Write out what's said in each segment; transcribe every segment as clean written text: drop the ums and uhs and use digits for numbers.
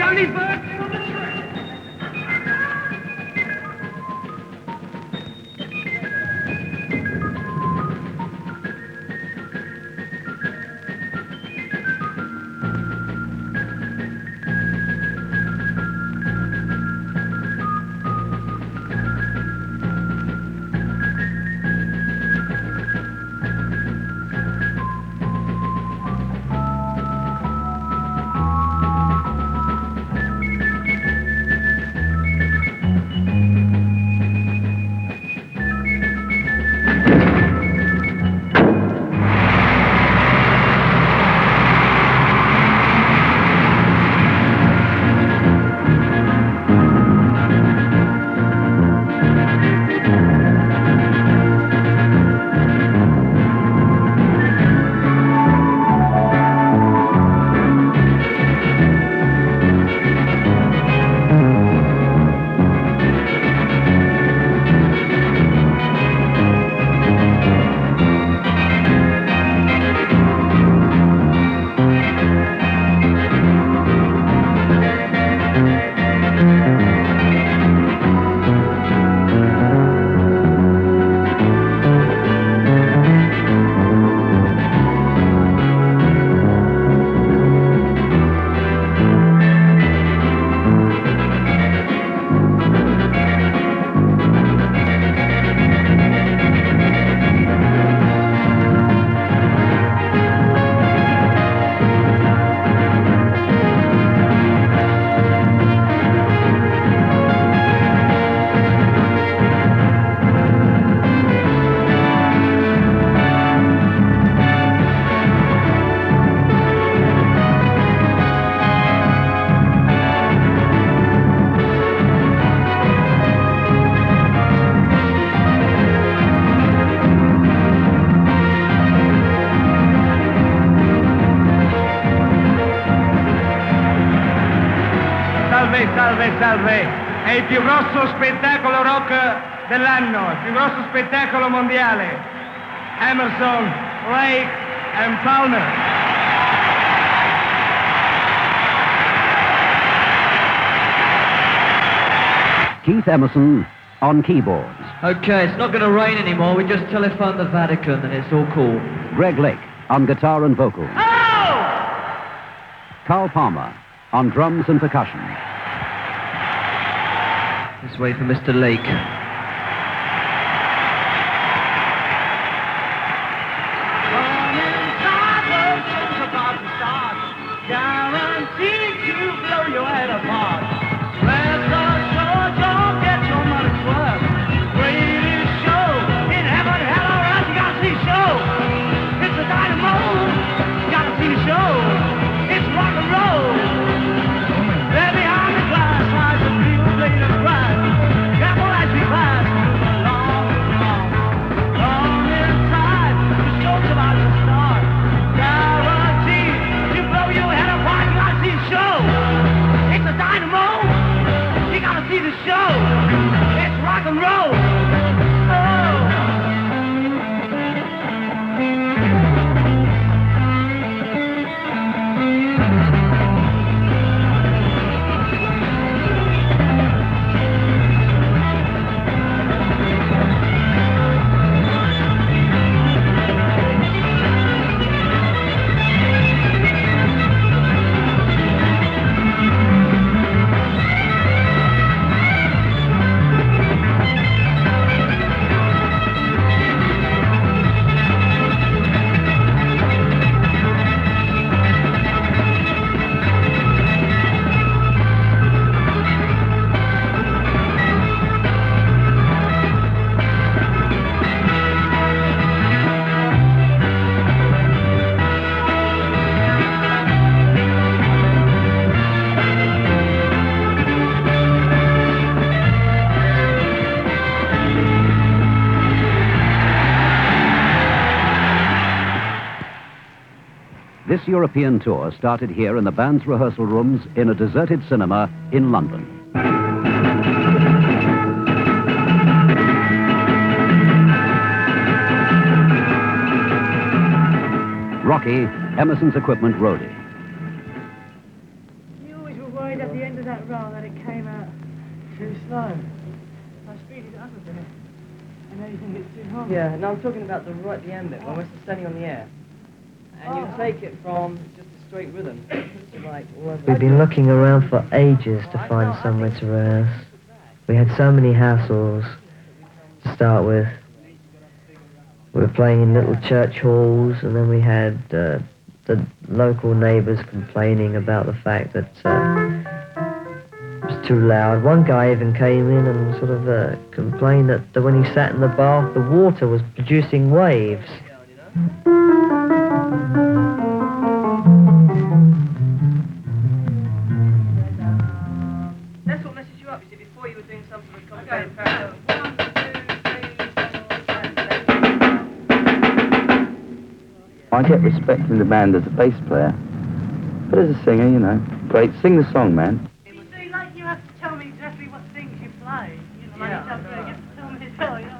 on these birds. Salve, è il più grosso spettacolo rock dell'anno, il più grosso spettacolo mondiale. Emerson, Lake and Palmer. Keith Emerson on keyboards. Okay, it's not going to rain anymore. We just telephoned the Vatican and it's all cool. Greg Lake on guitar and vocals. Oh! Carl Palmer on drums and percussion. This way for Mr. Lake. Guaranteed to blow your head apart. Rest assured you'll get your money's worth. Greatest show in heaven, hell or earth. You gotta see the show. It's a dynamo. You gotta see the show. It's rock and roll. There behind the glass lies a real blade of grass. Careful as we pass through the long, long inside. The show's about to start. Guaranteed to blow your head apart. You gotta see the show. It's a dynamo. You gotta see the show. It's rock and roll. Oh. This European tour started here in the band's rehearsal rooms in a deserted cinema in London. Rocky, Emerson's equipment roadie. You always were worried at the rather that it came out too slow. I speeded it up a bit, and now you think it's too hard. Yeah, no, I'm talking about the end bit, when we're standing on the air. And you take it from just a straight rhythm to like... We've been looking around for ages to find somewhere to rehearse. We had so many hassles to start with. We were playing in little church halls, and then we had the local neighbours complaining about the fact that it was too loud. One guy even came in and sort of complained that when he sat in the bath, the water was producing waves. That's what messes you up, you see, before you were doing some sort of complicated parallel. 1, 2, 3, 4, 5. I get respect in the band as a bass player, but as a singer, you know, great. Sing the song, man. You see, like you have to tell me exactly what things you play. You know, like you have to tell me as well, you know.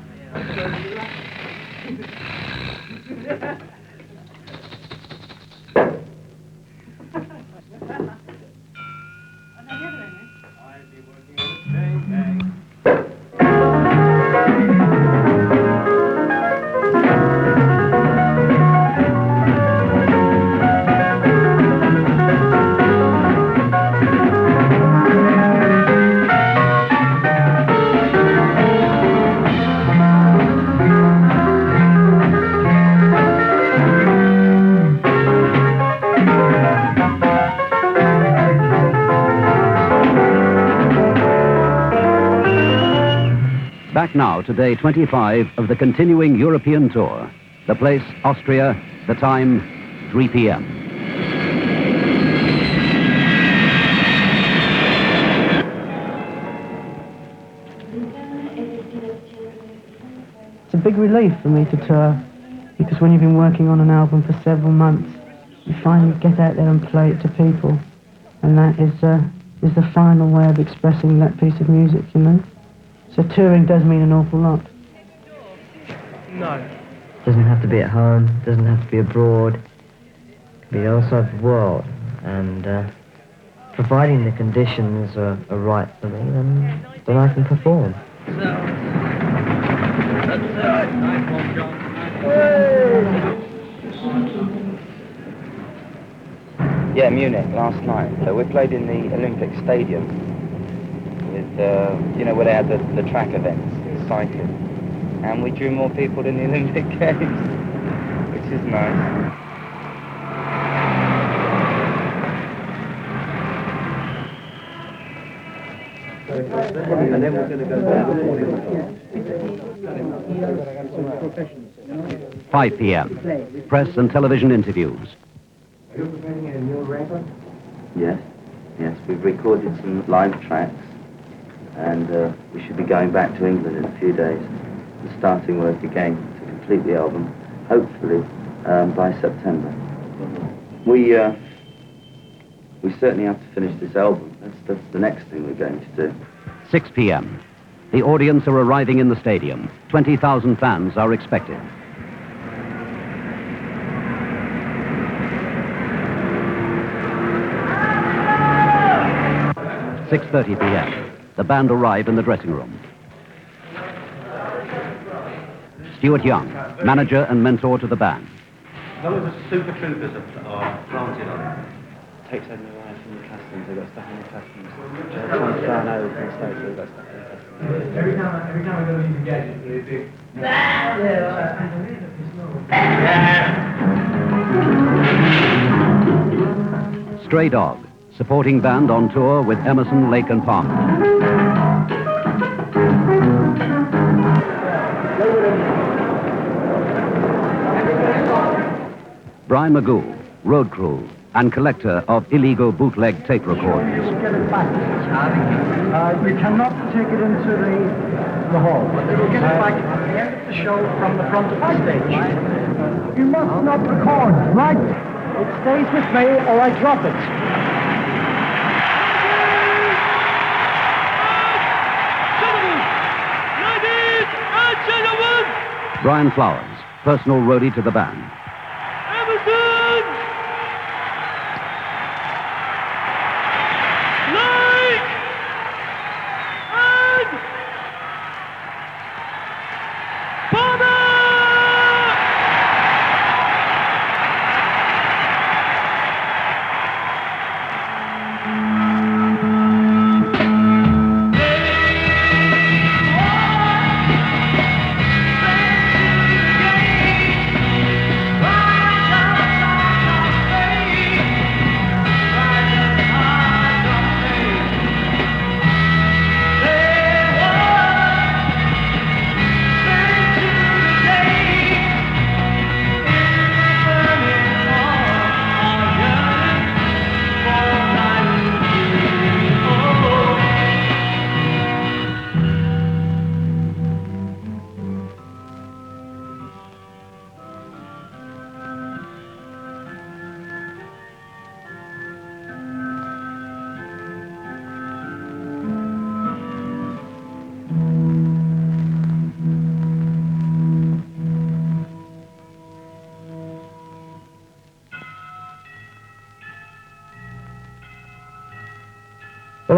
Back now to day 25 of the continuing European tour. The place, Austria. The time, 3 p.m. It's a big relief for me to tour, because when you've been working on an album for several months, you finally get out there and play it to people, and that is the final way of expressing that piece of music, you know. So touring does mean an awful lot. No. Doesn't have to be at home, doesn't have to be abroad. It can be outside the world. And providing the conditions are right for me, then I can perform. Yeah, Munich last night. So we played in the Olympic Stadium with, you know, where they had the track events, cycling. And we drew more people than the Olympic Games, which is nice. And then we're going to go back. 5 p.m. Press and television interviews. Are you preparing a new record? Yes, we've recorded some live tracks, and we should be going back to England in a few days and starting work again to complete the album, hopefully by September. We certainly have to finish this album. That's the next thing we're going to do. 6 p.m. The audience are arriving in the stadium. 20,000 fans are expected. 6:30 p.m. The band arrive in the dressing room. Stuart Young, manager and mentor to the band. Those are super troopers are planted on it. Takes over the line from the customs, they've got stuff in the customs. They're trying to fly over from the States, they've got stuff in the customs. Every time I go to use a gadget, it's big. Stray Dog, supporting band on tour with Emerson, Lake and Palmer. Brian Magoo, road crew and collector of illegal bootleg tape recorders. You cannot take it into the hall. But they will get it back at the end of the show from the front of the stage. You must not record, right? It stays with me or I drop it. Ladies and gentlemen! Brian Flowers, personal roadie to the band. Emerson! Lake!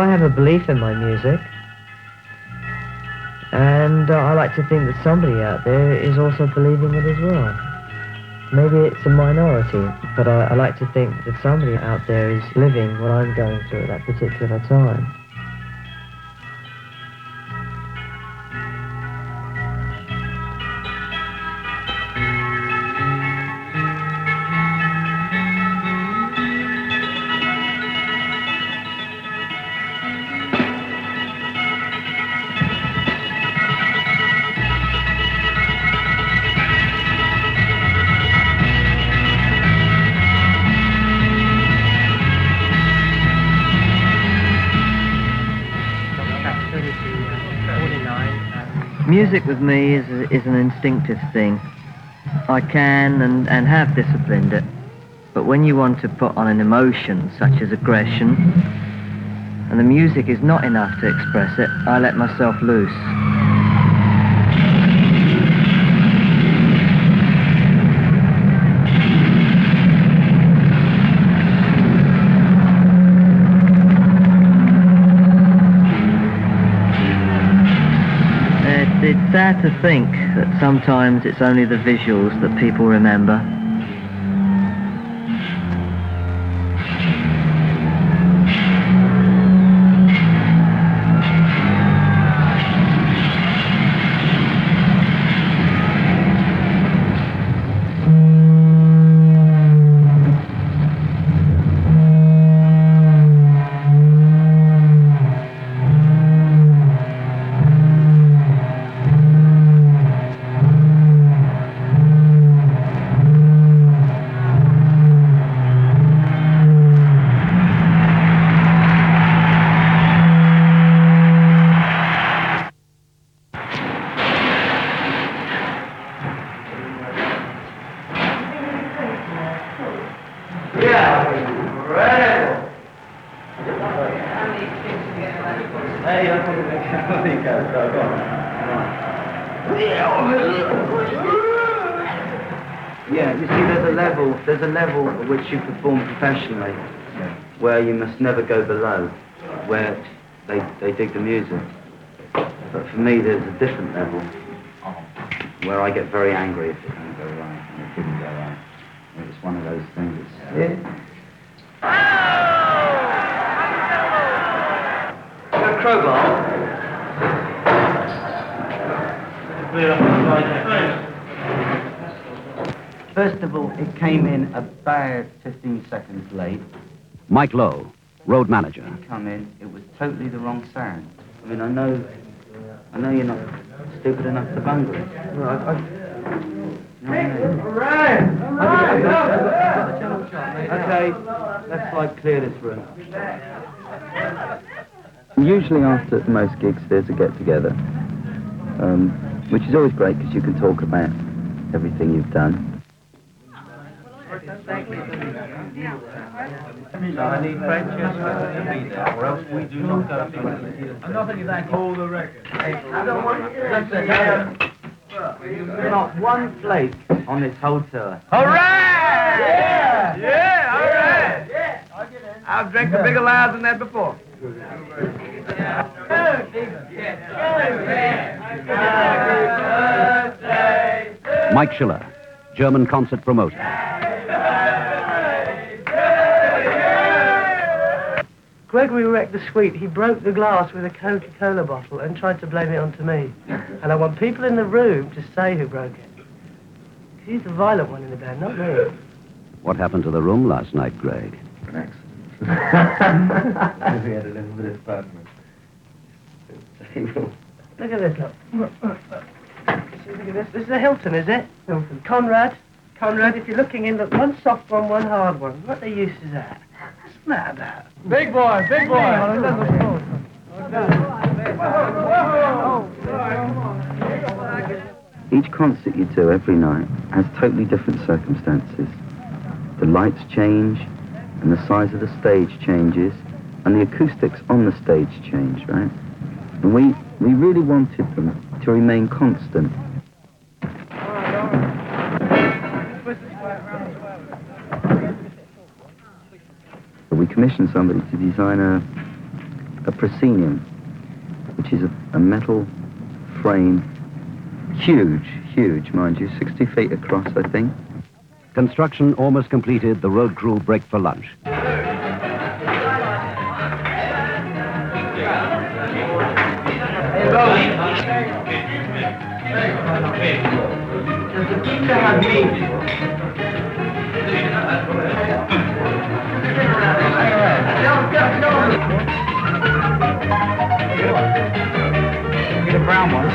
Well, I have a belief in my music, and I like to think that somebody out there is also believing it as well. Maybe it's a minority, but I like to think that somebody out there is living what I'm going through at that particular time. Music with me is an instinctive thing. I can and have disciplined it. But when you want to put on an emotion such as aggression, and the music is not enough to express it, I let myself loose. It's sad to think that sometimes it's only the visuals that people remember. Yeah, you see, there's a level at which you perform professionally, where you must never go below, where they dig the music. But for me, there's a different level, where I get very angry if it doesn't go right, and it didn't go right. It's one of those things Got a crowbar? First of all, it came in about 15 seconds late. Mike Lowe, road manager. Come in, it was totally the wrong sound. I mean, I know you're not stupid enough to bungle it. Okay, let's clear this room. Usually after most gigs there's a get-together, which is always great because you can talk about everything you've done. So I need Francesca to be there, or else we do not go through. I'm not thinking that hold the record. I don't want not one flake on this whole tour. All right! Yeah! All right! Yeah! I've drank a bigger loud than that before. Mike Schiller, German concert promoter. Gregory wrecked the suite. He broke the glass with a Coca-Cola bottle and tried to blame it onto me. And I want people in the room to say who broke it. 'Cause he's the violent one in the band, not me. What happened to the room last night, Greg? An accident. We had a little bit of fun. Look at this, look. Look at this. This is a Hilton, is it? Hilton. Conrad, if you're looking in, look, one soft one, one hard one. What the use is that? What's that about? Big boy, big boy. Each concert you do every night has totally different circumstances. The lights change, and the size of the stage changes, and the acoustics on the stage change, right? And we really wanted them to remain constant. We commissioned somebody to design a a proscenium, which is a metal frame, huge, mind you, 60 feet across, I think. Construction almost completed, the road crew break for lunch. Get a brown one.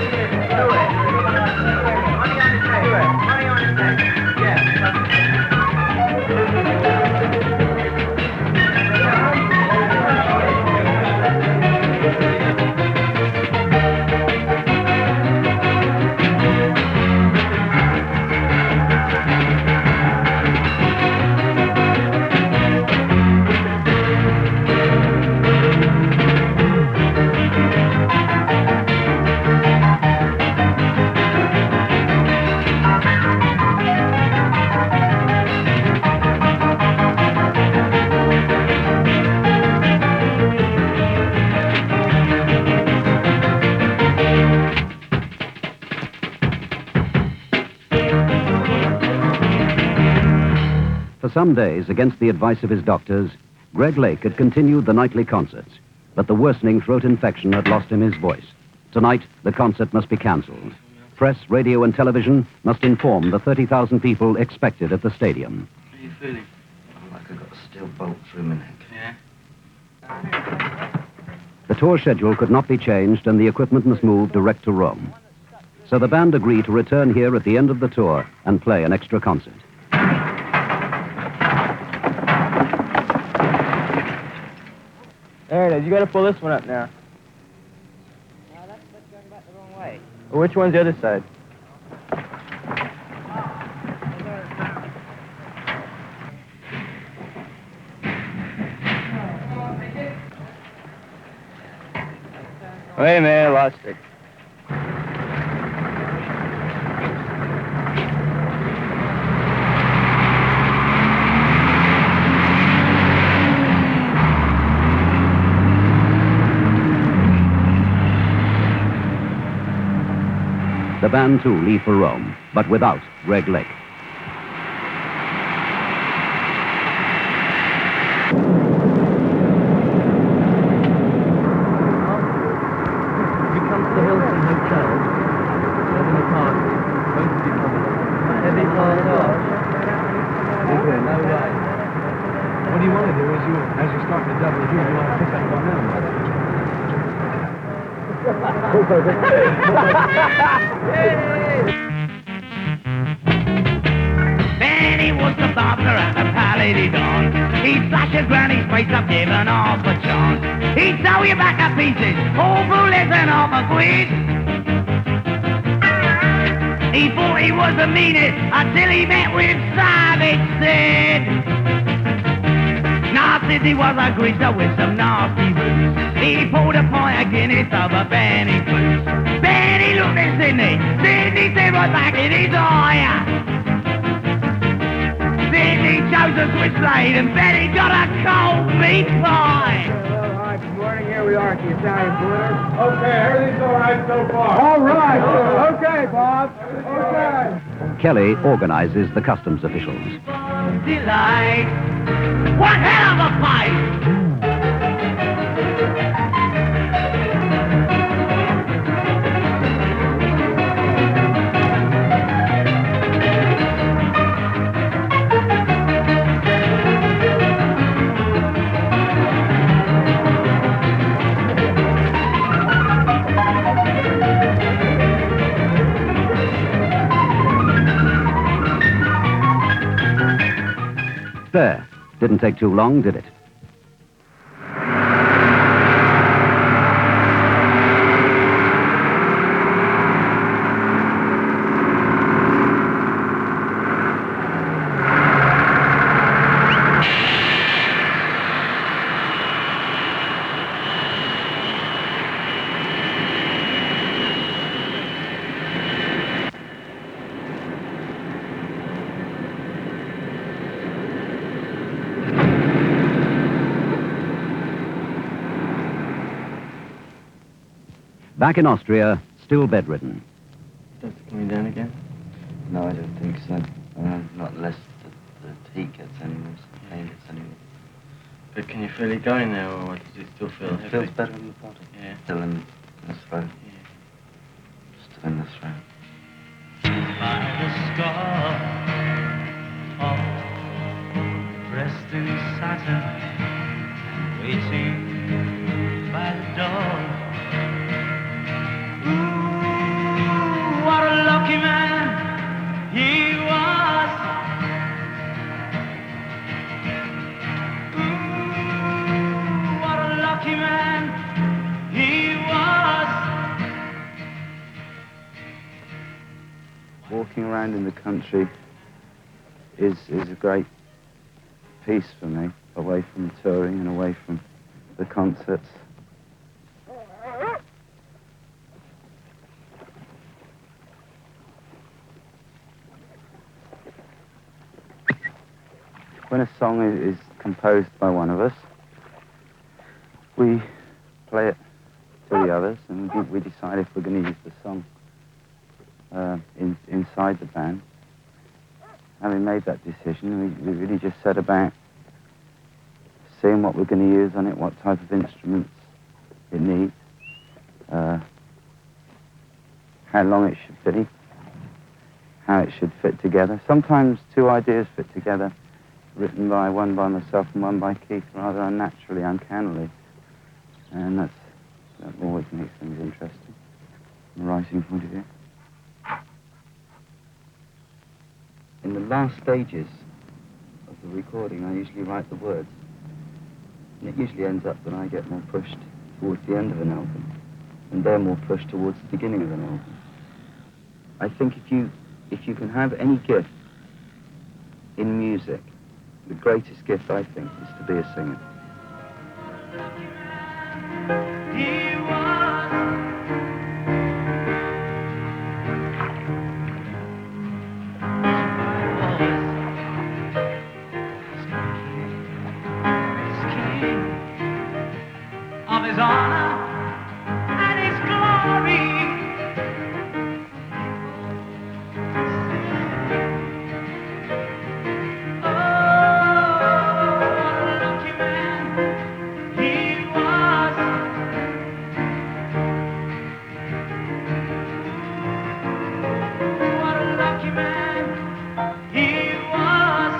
For some days, against the advice of his doctors, Greg Lake had continued the nightly concerts, but the worsening throat infection had lost him his voice. Tonight, the concert must be cancelled. Press, radio, and television must inform the 30,000 people expected at the stadium. How are you feeling? Like I got a steel bolt through my neck. Yeah. The tour schedule could not be changed and the equipment must move direct to Rome. So the band agreed to return here at the end of the tour and play an extra concert. There it is. You got to pull this one up now. No, that's going back the wrong way. Well, which one's the other side? Wait a minute, I lost it. The band, too, leave for Rome, but without Greg Lake. You come to the Hilton Hotel, 7 o'clock, both of you come along. Heavy massage. No way. What do you want to do as you start to double here, you want to pick up on them? Benny was the bouncer at the Palais Dawn. He'd slash your granny's face up, giving off a chance. He'd sew you back to pieces, all for less than half a quid. He thought he was the meanest until he met with Savage Sid. Nasty was a greaser with some nasty roots. He pulled a pint of Guinness over Benny's boots. Benny looked at Sidney. Sidney said right back in his eye. Sidney chose a switchblade and Benny got a cold meat pie. Well, hi, good morning. Here we are at the Italian Quarter. Okay, everything's all right so far. All right. Okay, Bob. Okay. Kelly organizes the customs officials. Delight. One hell of a fight! There. Didn't take too long, did it? Back in Austria, still bedridden. Is it coming down again? No, I don't think so. Not unless the heat gets any worse, the pain gets any worse. But can you feel it going now, or does it still feel heavy? It feels better in the body. Yeah. Still in the throat. Yeah. Still in the throat. By the scar of dressed in satin, waiting by the door. Ooh, what a lucky man he was. Ooh, what a lucky man he was. Walking around in the country is a great peace for me, away from touring and away from the concerts. When a song is composed by one of us, we play it to the others and we decide if we're going to use the song inside the band. Having made that decision, we really just set about seeing what we're going to use on it, what type of instruments it needs, how long it should be, how it should fit together. Sometimes two ideas fit together, written by one by myself and one by Keith, rather unnaturally, uncannily. And that always makes things interesting from a writing point of view. In the last stages of the recording, I usually write the words. And it usually ends up that I get more pushed towards the end of an album, and they're more pushed towards the beginning of an album. I think if you can have any gift in music, the greatest gift, I think, is to be a singer. He was. Of his honor and his glory. Oh, what a lucky man he was. What a lucky man he was.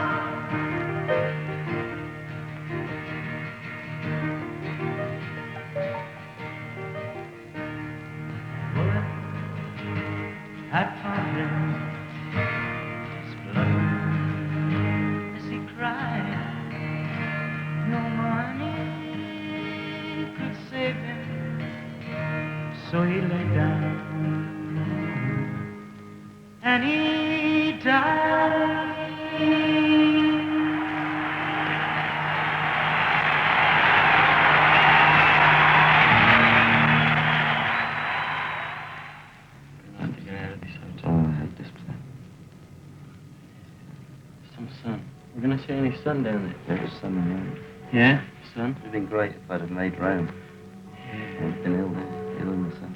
Had found him, spluttering as he cried. No money could save him, so he lay down and he died. Some sun. We're going to see any sun down there? There was sun in there. Yeah? Sun? It would have been great if I'd have made round. Yeah. I'd been ill there, ill in the sun.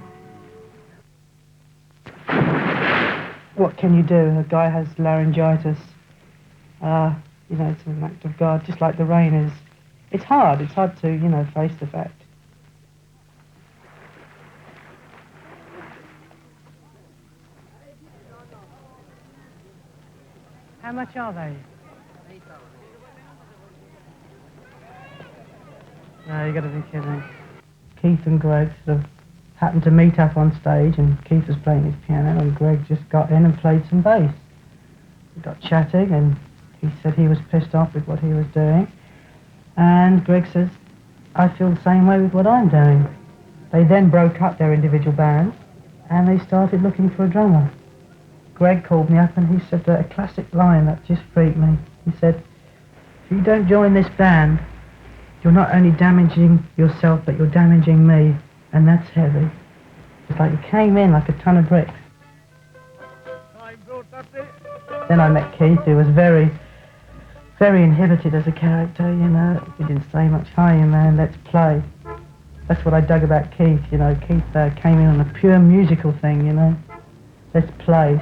What can you do? A guy has laryngitis. You know, it's an act of God, just like the rain is. It's hard to, you know, face the fact. How much are they? No, you got to be kidding. Keith and Greg sort of happened to meet up on stage, and Keith was playing his piano, and Greg just got in and played some bass. We got chatting, and he said he was pissed off with what he was doing. And Greg says, I feel the same way with what I'm doing. They then broke up their individual bands, and they started looking for a drummer. Greg called me up and he said a classic line that just freaked me. He said, if you don't join this band, you're not only damaging yourself, but you're damaging me, and that's heavy. It's like you came in like a ton of bricks. Then I met Keith, who was very, very inhibited as a character, you know. He didn't say much, hi man, let's play. That's what I dug about Keith, you know. Keith came in on a pure musical thing, you know. Let's play.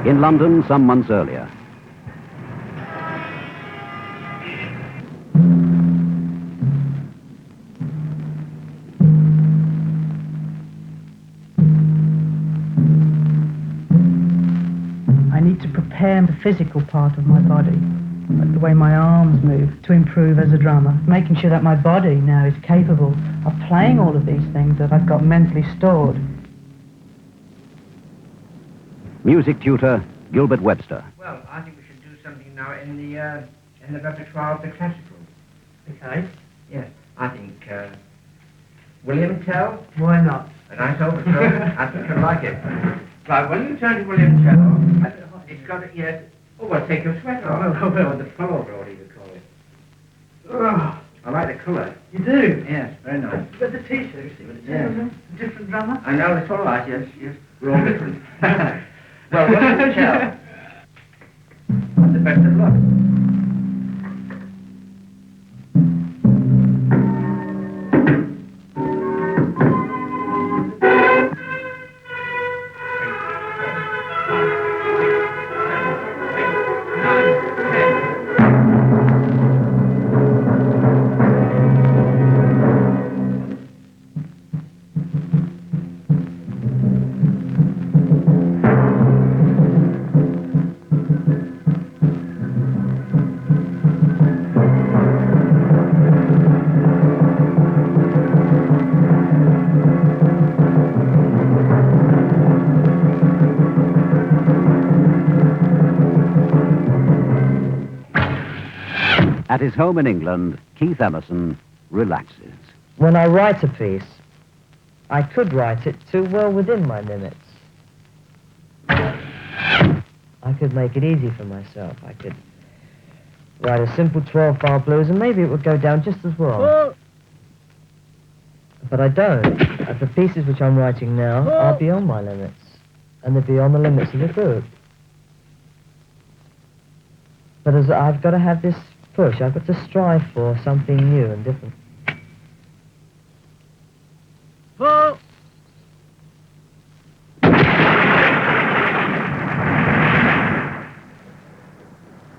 In London some months earlier. I need to prepare the physical part of my body, like the way my arms move, to improve as a drummer. Making sure that my body now is capable of playing all of these things that I've got mentally stored. Music tutor Gilbert Webster. Well, I think we should do something now in the repertoire of the classical. Okay. Yes, I think William Tell. Why not? A nice overture. I think you'll like it. Right, when you turn to William Tell, it's got a, yes. Oh, well, take your sweater off. Or the pullover, what do you call it? Oh, I like the colour. you do? Yes, very nice. But the T-shirt, you see what it Yes. says? A different drummer? I know, it's all right, yes, yes. We're all different. Well, William Tell. The best of luck. At his home in England, Keith Emerson relaxes. When I write a piece, I could write it too well within my limits. I could make it easy for myself. I could write a simple 12-bar blues and maybe it would go down just as well. But I don't. The pieces which I'm writing now are beyond my limits. And they're beyond the limits of the group. But as I've got to have this push, I've got to strive for something new and different. I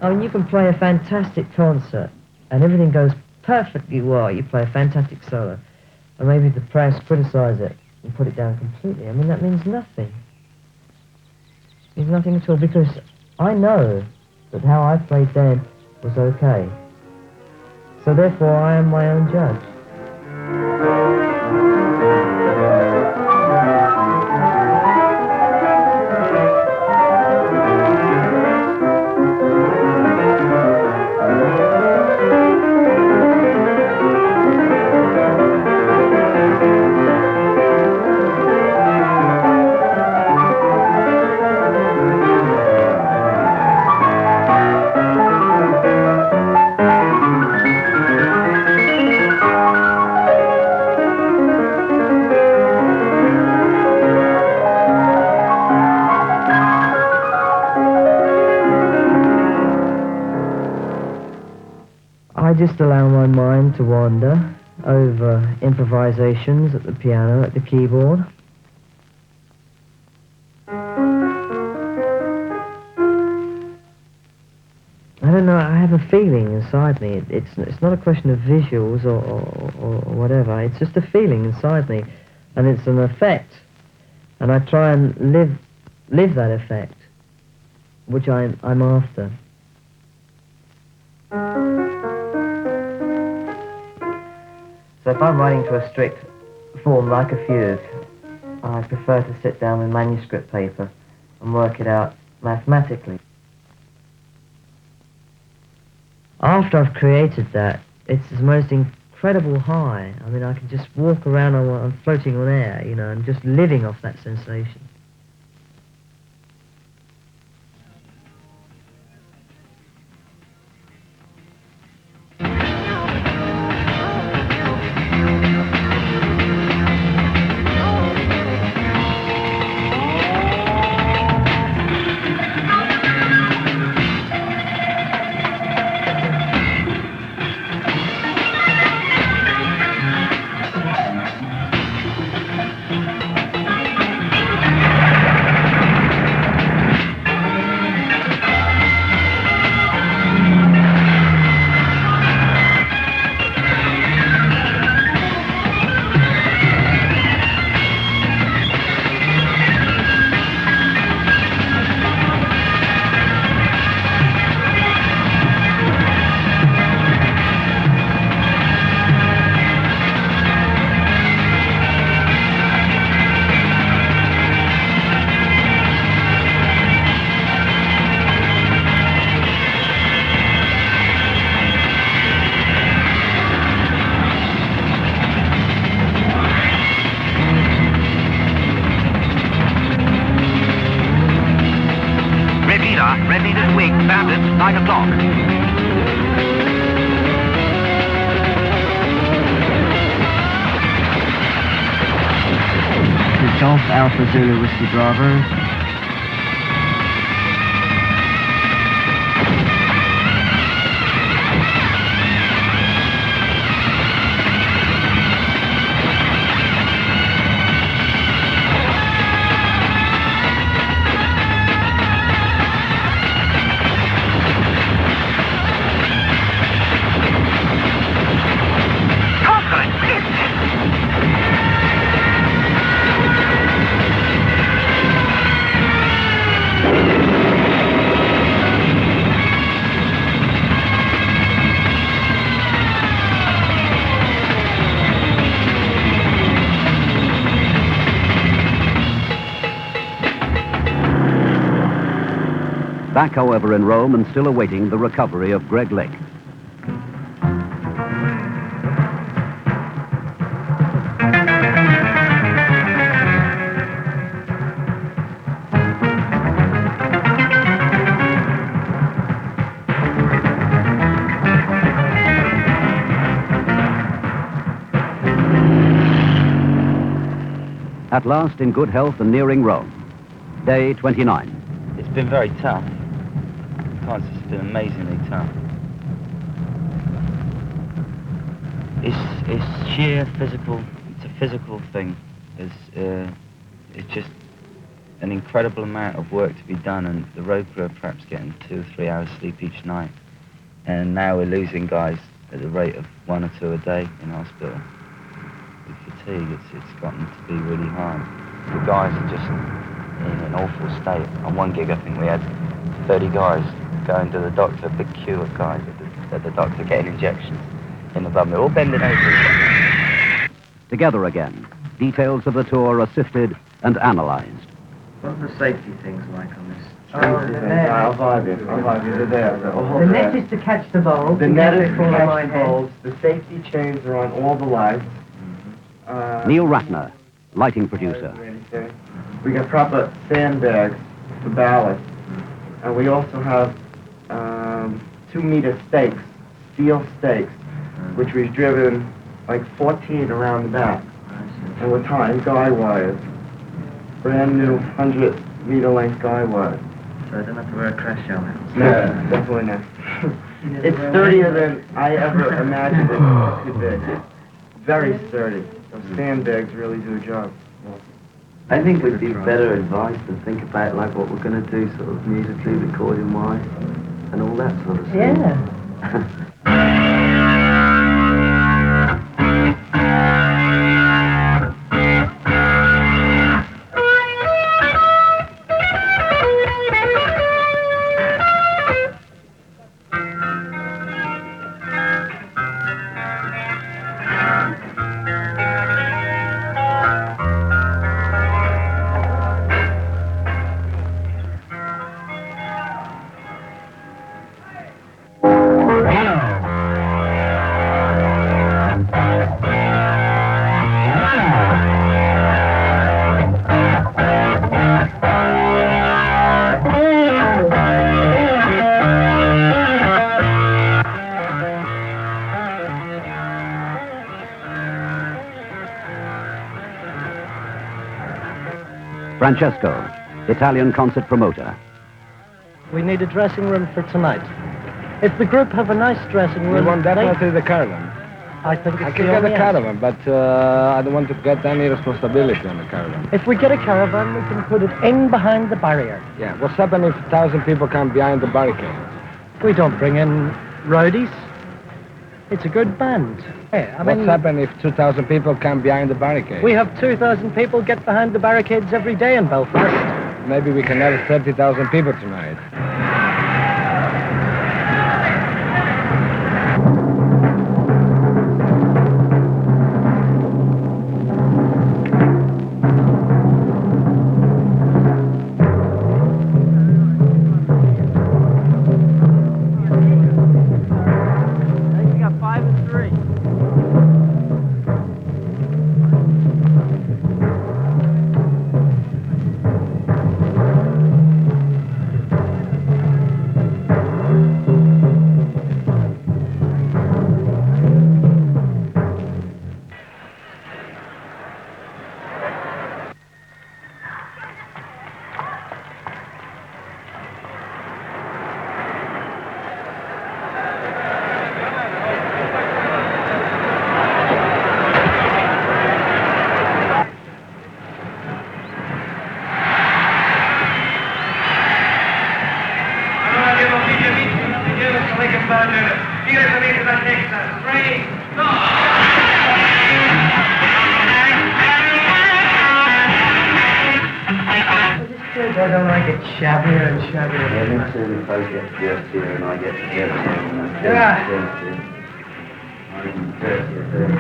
mean, you can play a fantastic concert, and everything goes perfectly well. You play a fantastic solo, and maybe the press criticize it and put it down completely. I mean, that means nothing. It means nothing at all, because I know that how I played then was okay. So therefore, I am my own judge. I just allow my mind to wander over improvisations at the piano, at the keyboard. I don't know, I have a feeling inside me. It's not a question of visuals or whatever. It's just a feeling inside me. And it's an effect. And I try and live that effect, which I'm after. So if I'm writing to a strict form like a fugue, I prefer to sit down with manuscript paper and work it out mathematically. After I've created that, it's the most incredible high. I mean, I can just walk around, I'm floating on air, you know, and just living off that sensation. Red leader's wing, bandits, 9 o'clock. Golf Alpha Zulu Whiskey Bravo. Back, however, in Rome and still awaiting the recovery of Greg Lake. At last, in good health and nearing Rome. Day 29. It's been very tough. It's been amazingly tough. It's sheer physical. It's a physical thing. It's just an incredible amount of work to be done, and the road crew are perhaps getting 2 or 3 hours sleep each night. And now we're losing guys at the rate of 1 or 2 a day in hospital. With fatigue, it's gotten to be really hard. The guys are just in an awful state. On one gig, I think we had 30 guys going to the doctor, big queue of guys at the doctor getting injections in the bum. They're all bending over. Together again, details of the tour are sifted and analyzed. What are the safety things like on this? The net. I'll vibe you. They're there. The net is to catch the bulbs. The net is to catch the bulbs. The safety chains are on all the lights. Neil Ratner, lighting producer. We got proper sandbags for ballast. And we also have 2-meter stakes, steel stakes, which we've driven like 14 around the back. And we're tying guy wires. Brand new 100-meter length guy wires. So I don't have to wear a crash helmet. No, definitely not. It's sturdier than I ever imagined it could be. Very sturdy. Those sandbags really do a job. I think we'd be better advised to think about like what we're going to do sort of musically, recording-wise, and all that sort of thing. Yeah. Francesco, Italian concert promoter. We need a dressing room for tonight. If the group have a nice dressing room... You want definitely the caravan. I think it's I the can get only a caravan, but I don't want to get any responsibility on the caravan. answer. If we get a caravan, we can put it in behind the barrier. Yeah, what's happening if 1,000 people come behind the barricade? We don't bring in roadies. It's a good band. Yeah, I What's mean, happening if 2,000 people come behind the barricade? we have 2,000 people get behind the barricades every day in Belfast. Maybe we can have 30,000 people tonight. You got 5 and 3. I don't like it shabbier and shabbier. Emerson, both get dirtier and I get dirtier. Yeah. I'm dirtier.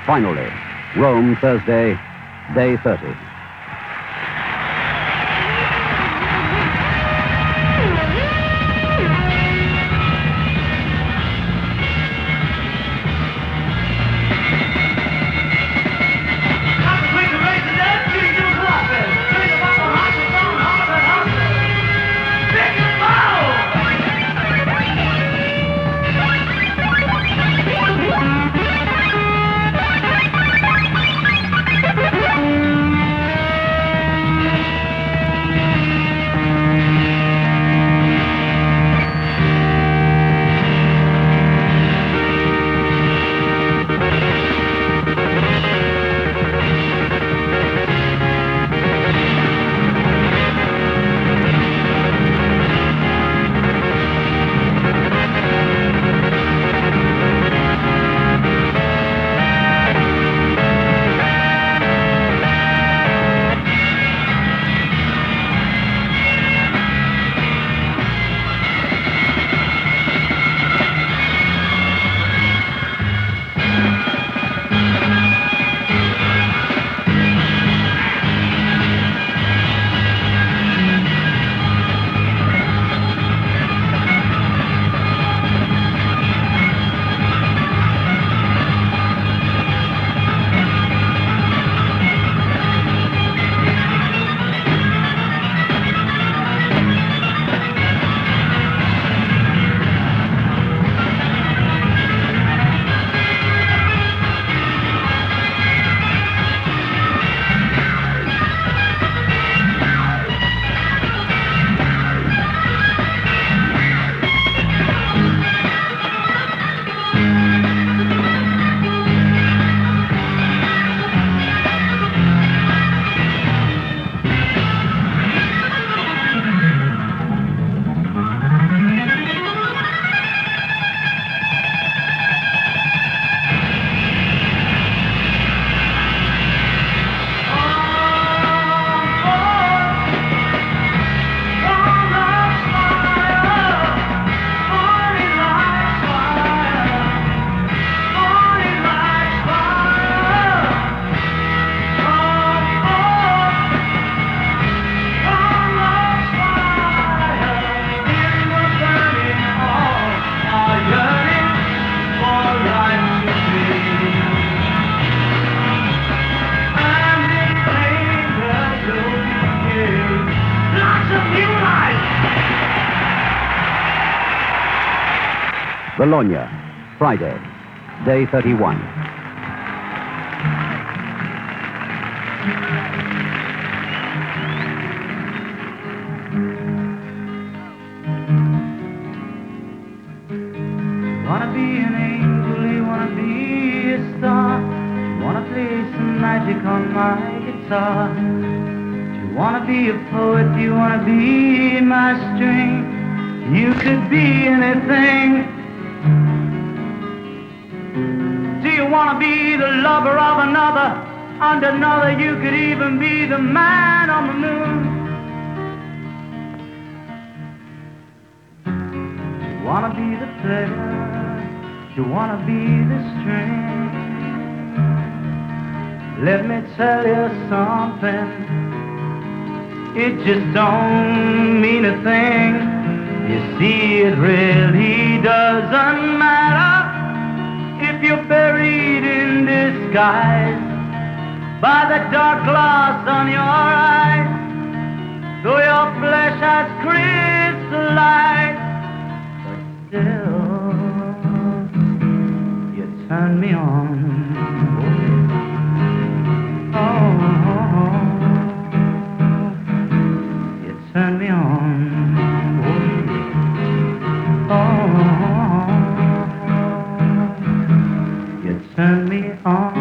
Finally, Rome, Thursday, day 30. Bologna, Friday, day 31. Wanna be an angel, you wanna be a star. You wanna play some magic on my guitar. You wanna be a poet, you wanna be my string. You could be anything. Do you wanna be the lover of another? And another, you could even be the man on the moon. You wanna be the player, you wanna be the string. Let me tell you something, it just don't mean a thing. You see, it really doesn't matter if you're buried in disguise by the dark glass on your eyes, though your flesh has crystallized. But still, you turn me on. Oh, you turn me on. You turn me on.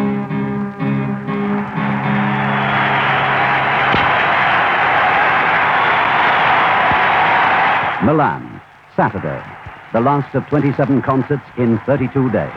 Milan, Saturday, the last of 27 concerts in 32 days.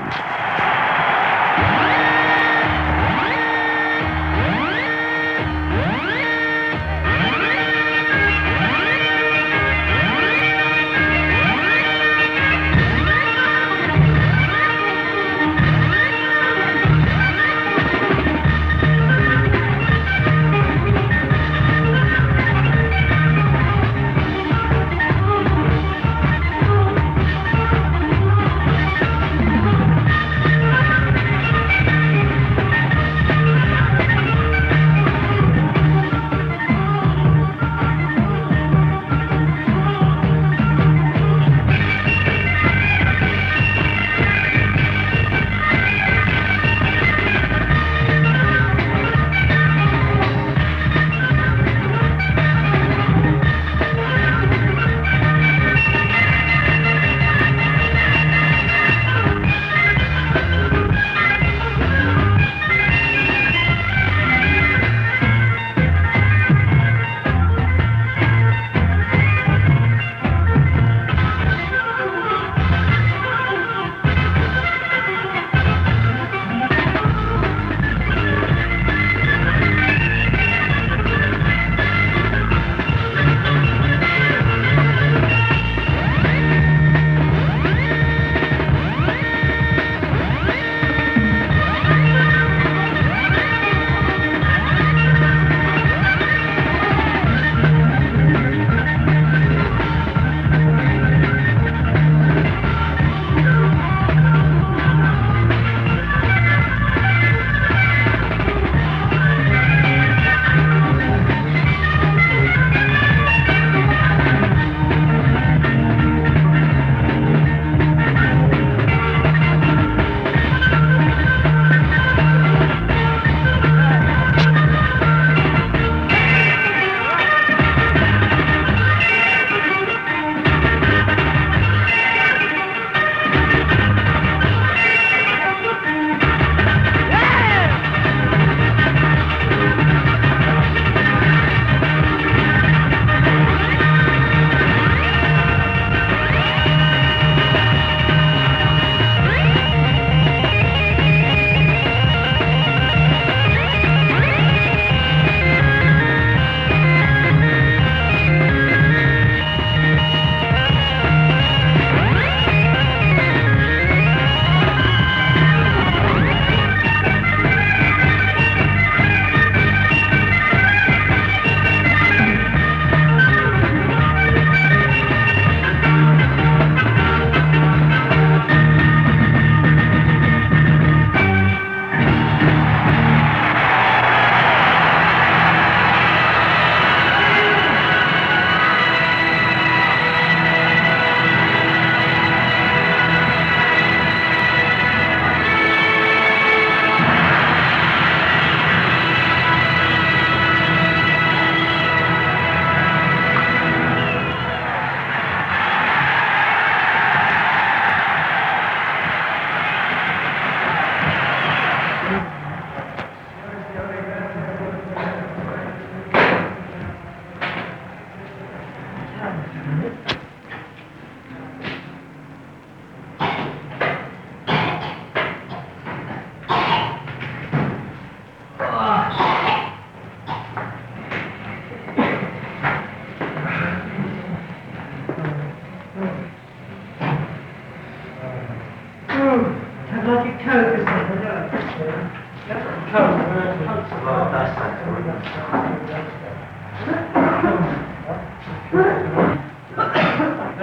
Any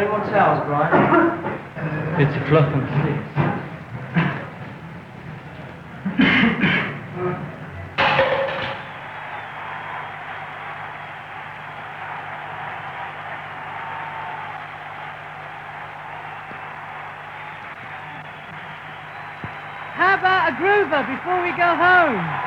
more towels, Brian? Bits of cloth and sticks. How about a groover before we go home?